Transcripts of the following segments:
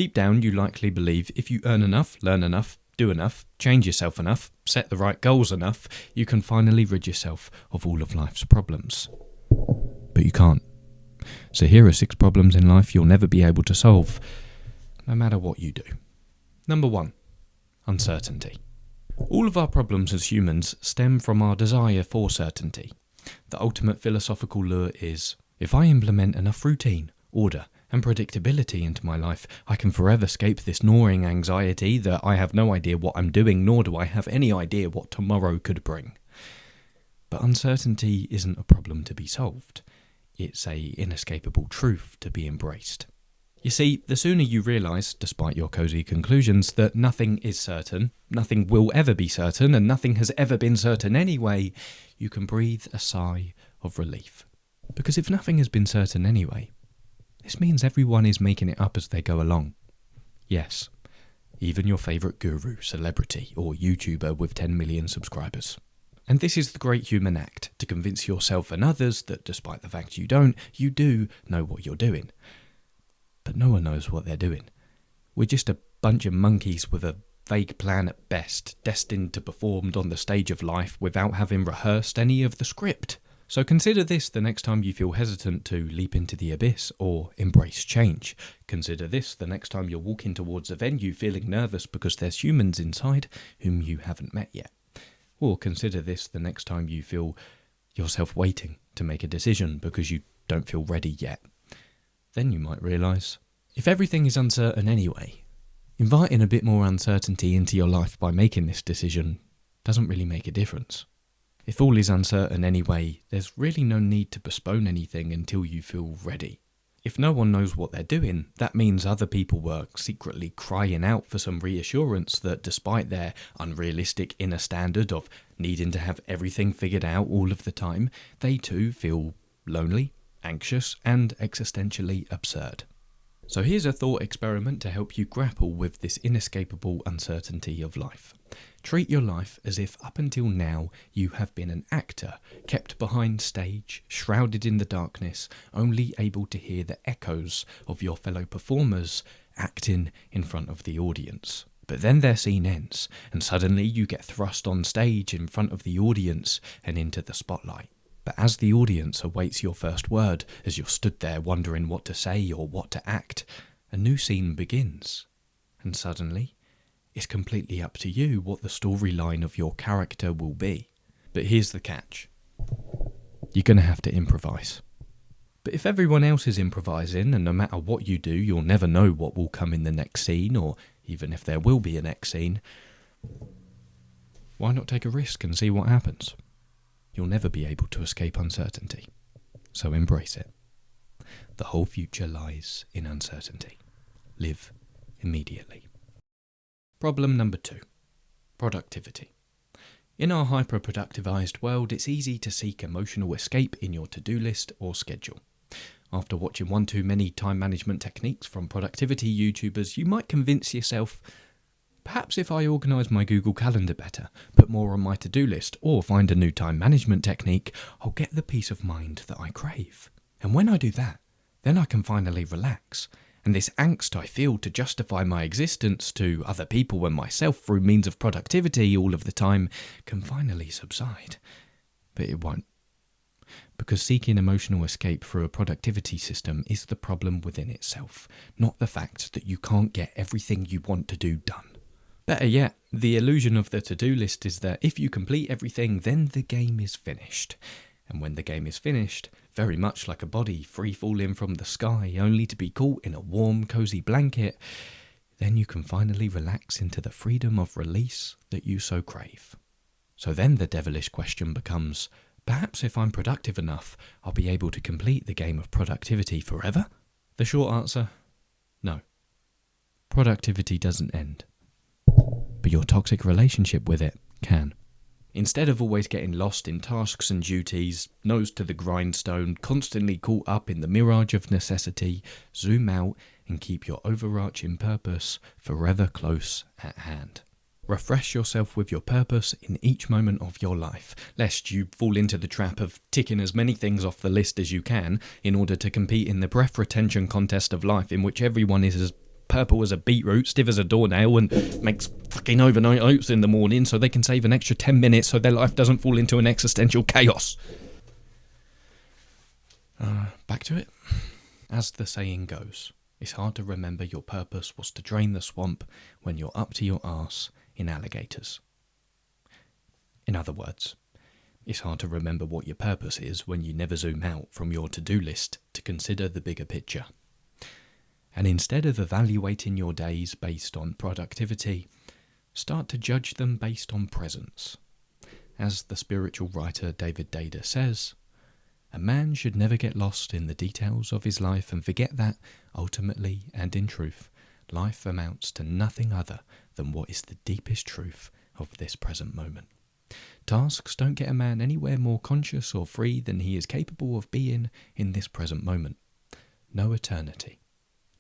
Deep down, you likely believe if you earn enough, learn enough, do enough, change yourself enough, set the right goals enough, you can finally rid yourself of all of life's problems. But you can't. So here are 6 problems in life you'll never be able to solve, no matter what you do. Number 1. Uncertainty. All of our problems as humans stem from our desire for certainty. The ultimate philosophical lure is, if I implement enough routine, order, and predictability into my life, I can forever escape this gnawing anxiety that I have no idea what I'm doing, nor do I have any idea what tomorrow could bring. But uncertainty isn't a problem to be solved. It's an inescapable truth to be embraced. You see, the sooner you realise, despite your cosy conclusions, that nothing is certain, nothing will ever be certain, and nothing has ever been certain anyway, you can breathe a sigh of relief. Because if nothing has been certain anyway, this means everyone is making it up as they go along. Yes, even your favourite guru, celebrity, or YouTuber with 10 million subscribers. And this is the great human act, to convince yourself and others that despite the fact you don't, you do know what you're doing. But no one knows what they're doing. We're just a bunch of monkeys with a vague plan at best, destined to perform on the stage of life without having rehearsed any of the script. So consider this the next time you feel hesitant to leap into the abyss or embrace change. Consider this the next time you're walking towards a venue feeling nervous because there's humans inside whom you haven't met yet. Or consider this the next time you feel yourself waiting to make a decision because you don't feel ready yet. Then you might realise, if everything is uncertain anyway, inviting a bit more uncertainty into your life by making this decision doesn't really make a difference. If all is uncertain anyway, there's really no need to postpone anything until you feel ready. If no one knows what they're doing, that means other people were secretly crying out for some reassurance that despite their unrealistic inner standard of needing to have everything figured out all of the time, they too feel lonely, anxious, and existentially absurd. So here's a thought experiment to help you grapple with this inescapable uncertainty of life. Treat your life as if up until now you have been an actor, kept behind stage, shrouded in the darkness, only able to hear the echoes of your fellow performers acting in front of the audience. But then their scene ends, and suddenly you get thrust on stage in front of the audience and into the spotlight. But as the audience awaits your first word, as you're stood there wondering what to say or what to act, a new scene begins. And suddenly, it's completely up to you what the storyline of your character will be. But here's the catch. You're going to have to improvise. But if everyone else is improvising, and no matter what you do, you'll never know what will come in the next scene, or even if there will be a next scene, why not take a risk and see what happens? You'll never be able to escape uncertainty, so embrace it. The whole future lies in uncertainty. Live immediately. Problem number 2. Productivity. In our hyper-productivized world, it's easy to seek emotional escape in your to-do list or schedule. After watching one too many time management techniques from productivity YouTubers, you might convince yourself, perhaps if I organise my Google Calendar better, put more on my to-do list, or find a new time management technique, I'll get the peace of mind that I crave. And when I do that, then I can finally relax. And this angst I feel to justify my existence to other people and myself through means of productivity all of the time can finally subside. But it won't. Because seeking emotional escape through a productivity system is the problem within itself, not the fact that you can't get everything you want to do done. Better yet, the illusion of the to-do list is that if you complete everything, then the game is finished. And when the game is finished, very much like a body free-falling from the sky only to be caught in a warm, cosy blanket, then you can finally relax into the freedom of release that you so crave. So then the devilish question becomes, perhaps if I'm productive enough, I'll be able to complete the game of productivity forever? The short answer, no. Productivity doesn't end. But your toxic relationship with it can. Instead of always getting lost in tasks and duties, nose to the grindstone, constantly caught up in the mirage of necessity, zoom out and keep your overarching purpose forever close at hand. Refresh yourself with your purpose in each moment of your life, lest you fall into the trap of ticking as many things off the list as you can in order to compete in the breath retention contest of life in which everyone is as purple as a beetroot, stiff as a doornail, and makes fucking overnight oats in the morning so they can save an extra 10 minutes so their life doesn't fall into an existential chaos. Back to it. As the saying goes, it's hard to remember your purpose was to drain the swamp when you're up to your arse in alligators. In other words, it's hard to remember what your purpose is when you never zoom out from your to-do list to consider the bigger picture. And instead of evaluating your days based on productivity, start to judge them based on presence. As the spiritual writer David Dada says, a man should never get lost in the details of his life and forget that, ultimately and in truth, life amounts to nothing other than what is the deepest truth of this present moment. Tasks don't get a man anywhere more conscious or free than he is capable of being in this present moment. No eternity.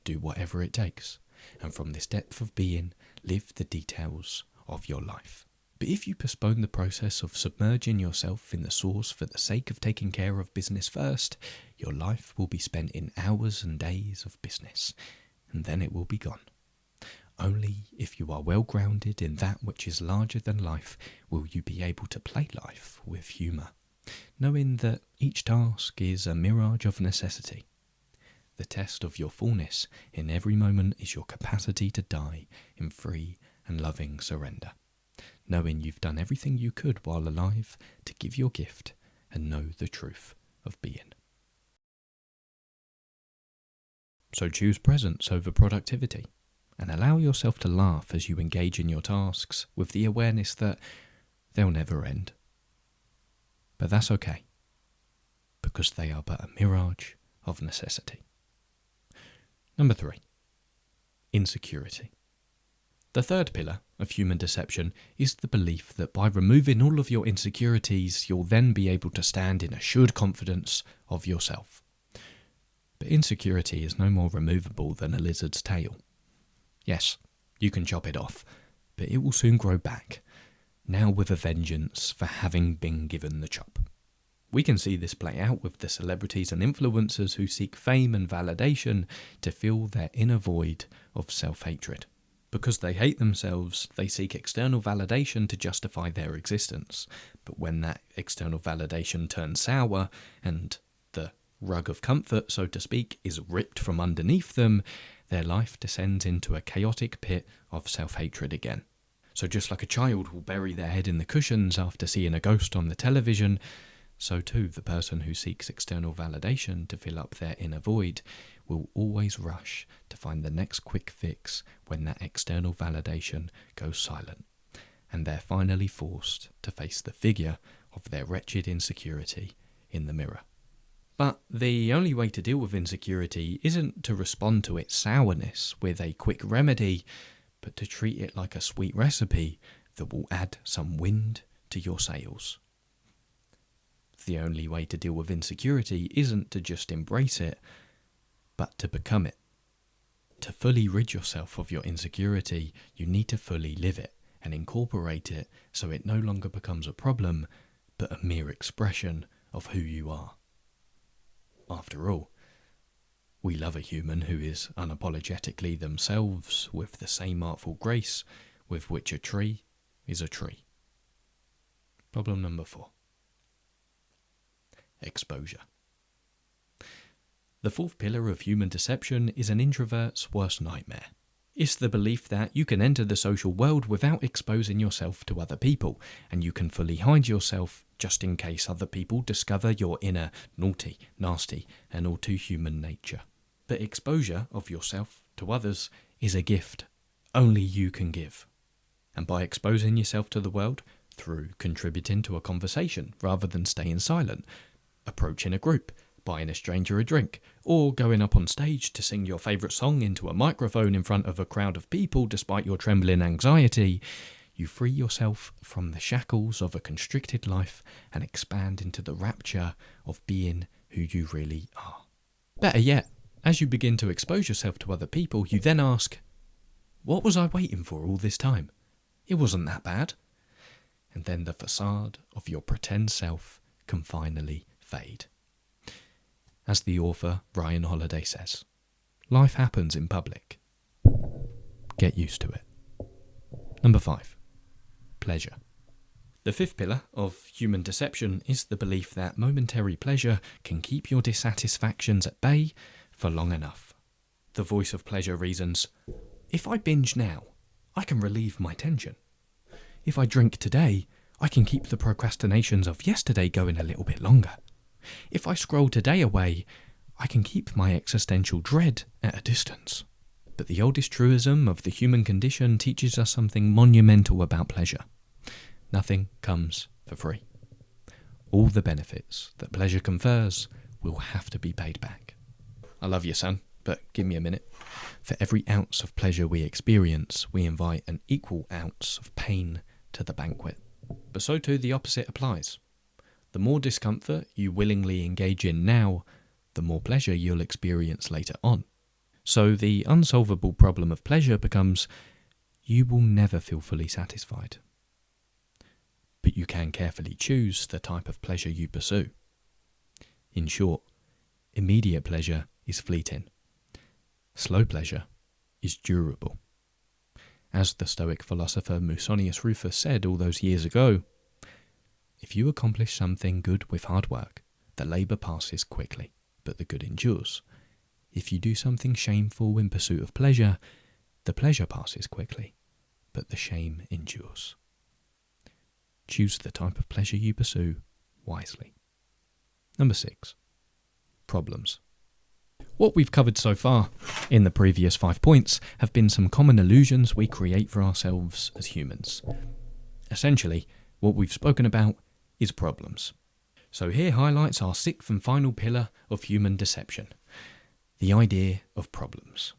Do whatever it takes, and from this depth of being, live the details of your life. But if you postpone the process of submerging yourself in the source for the sake of taking care of business first, your life will be spent in hours and days of business, and then it will be gone. Only if you are well grounded in that which is larger than life will you be able to play life with humour, knowing that each task is a mirage of necessity. The test of your fullness in every moment is your capacity to die in free and loving surrender, knowing you've done everything you could while alive to give your gift and know the truth of being. So choose presence over productivity, and allow yourself to laugh as you engage in your tasks with the awareness that they'll never end. But that's okay, because they are but a mirage of necessity. Number 3. Insecurity. The third pillar of human deception is the belief that by removing all of your insecurities, you'll then be able to stand in assured confidence of yourself. But insecurity is no more removable than a lizard's tail. Yes, you can chop it off, but it will soon grow back, now with a vengeance for having been given the chop. We can see this play out with the celebrities and influencers who seek fame and validation to fill their inner void of self-hatred. Because they hate themselves, they seek external validation to justify their existence. But when that external validation turns sour and the rug of comfort, so to speak, is ripped from underneath them, their life descends into a chaotic pit of self-hatred again. So just like a child will bury their head in the cushions after seeing a ghost on the television, so too the person who seeks external validation to fill up their inner void will always rush to find the next quick fix when that external validation goes silent, and they're finally forced to face the figure of their wretched insecurity in the mirror. But the only way to deal with insecurity isn't to respond to its sourness with a quick remedy, but to treat it like a sweet recipe that will add some wind to your sails. The only way to deal with insecurity isn't to just embrace it, but to become it. To fully rid yourself of your insecurity, you need to fully live it and incorporate it so it no longer becomes a problem, but a mere expression of who you are. After all, we love a human who is unapologetically themselves with the same artful grace with which a tree is a tree. Problem number 4. Exposure. The fourth pillar of human deception is an introvert's worst nightmare. It's the belief that you can enter the social world without exposing yourself to other people, and you can fully hide yourself just in case other people discover your inner naughty, nasty, and all too human nature. But exposure of yourself to others is a gift only you can give. And by exposing yourself to the world, through contributing to a conversation rather than staying silent, approaching a group, buying a stranger a drink, or going up on stage to sing your favourite song into a microphone in front of a crowd of people despite your trembling anxiety, you free yourself from the shackles of a constricted life and expand into the rapture of being who you really are. Better yet, as you begin to expose yourself to other people, you then ask, what was I waiting for all this time? It wasn't that bad. And then the facade of your pretend self can finally fade. As the author Ryan Holiday says, life happens in public. get used to it. Number 5. Pleasure. The 5th pillar of human deception is the belief that momentary pleasure can keep your dissatisfactions at bay for long enough. The voice of pleasure reasons, if I binge now, I can relieve my tension. If I drink today, I can keep the procrastinations of yesterday going a little bit longer. If I scroll today away, I can keep my existential dread at a distance. But the oldest truism of the human condition teaches us something monumental about pleasure. Nothing comes for free. All the benefits that pleasure confers will have to be paid back. I love you, son, but give me a minute. For every ounce of pleasure we experience, we invite an equal ounce of pain to the banquet. But so too the opposite applies. The more discomfort you willingly engage in now, the more pleasure you'll experience later on. So the unsolvable problem of pleasure becomes, you will never feel fully satisfied. But you can carefully choose the type of pleasure you pursue. In short, immediate pleasure is fleeting. Slow pleasure is durable. As the Stoic philosopher Musonius Rufus said all those years ago, if you accomplish something good with hard work, the labour passes quickly, but the good endures. If you do something shameful in pursuit of pleasure, the pleasure passes quickly, but the shame endures. Choose the type of pleasure you pursue wisely. Number 6. Problems. What we've covered so far in the previous 5 points have been some common illusions we create for ourselves as humans. Essentially, what we've spoken about is problems. So here highlights our 6th and final pillar of human deception, the idea of problems.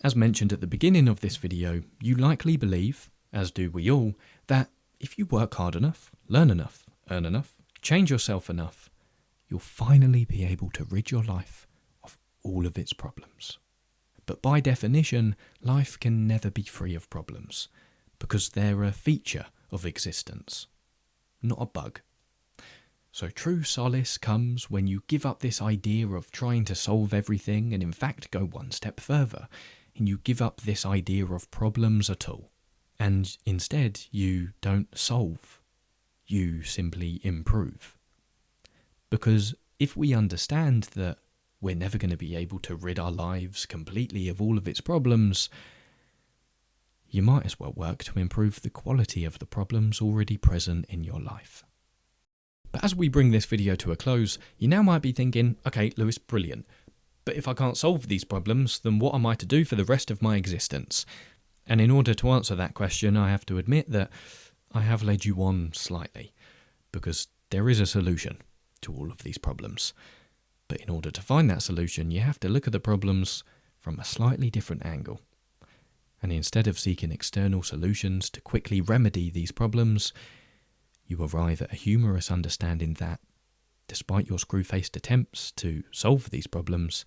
As mentioned at the beginning of this video, you likely believe, as do we all, that if you work hard enough, learn enough, earn enough, change yourself enough, you'll finally be able to rid your life of all of its problems. But by definition, life can never be free of problems, because they're a feature of existence, not a bug. So true solace comes when you give up this idea of trying to solve everything and in fact go one step further, and you give up this idea of problems at all. And instead, you don't solve, you simply improve. Because if we understand that we're never going to be able to rid our lives completely of all of its problems, you might as well work to improve the quality of the problems already present in your life. But as we bring this video to a close, you now might be thinking, okay, Lewis, brilliant. But if I can't solve these problems, then what am I to do for the rest of my existence? And in order to answer that question, I have to admit that I have led you on slightly, because there is a solution to all of these problems. But in order to find that solution, you have to look at the problems from a slightly different angle. And instead of seeking external solutions to quickly remedy these problems, you arrive at a humorous understanding that, despite your screw-faced attempts to solve these problems,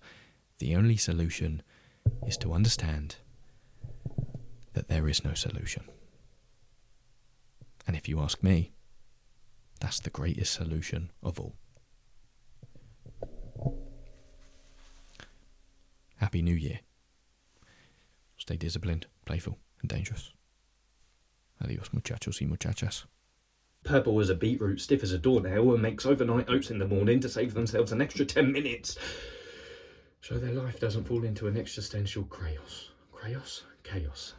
the only solution is to understand that there is no solution. And if you ask me, that's the greatest solution of all. Happy New Year. Stay disciplined, playful, and dangerous. Adios, muchachos y muchachas. Purple as a beetroot, stiff as a doornail, and makes overnight oats in the morning to save themselves an extra 10 minutes. So their life doesn't fall into an existential chaos. Chaos? Chaos.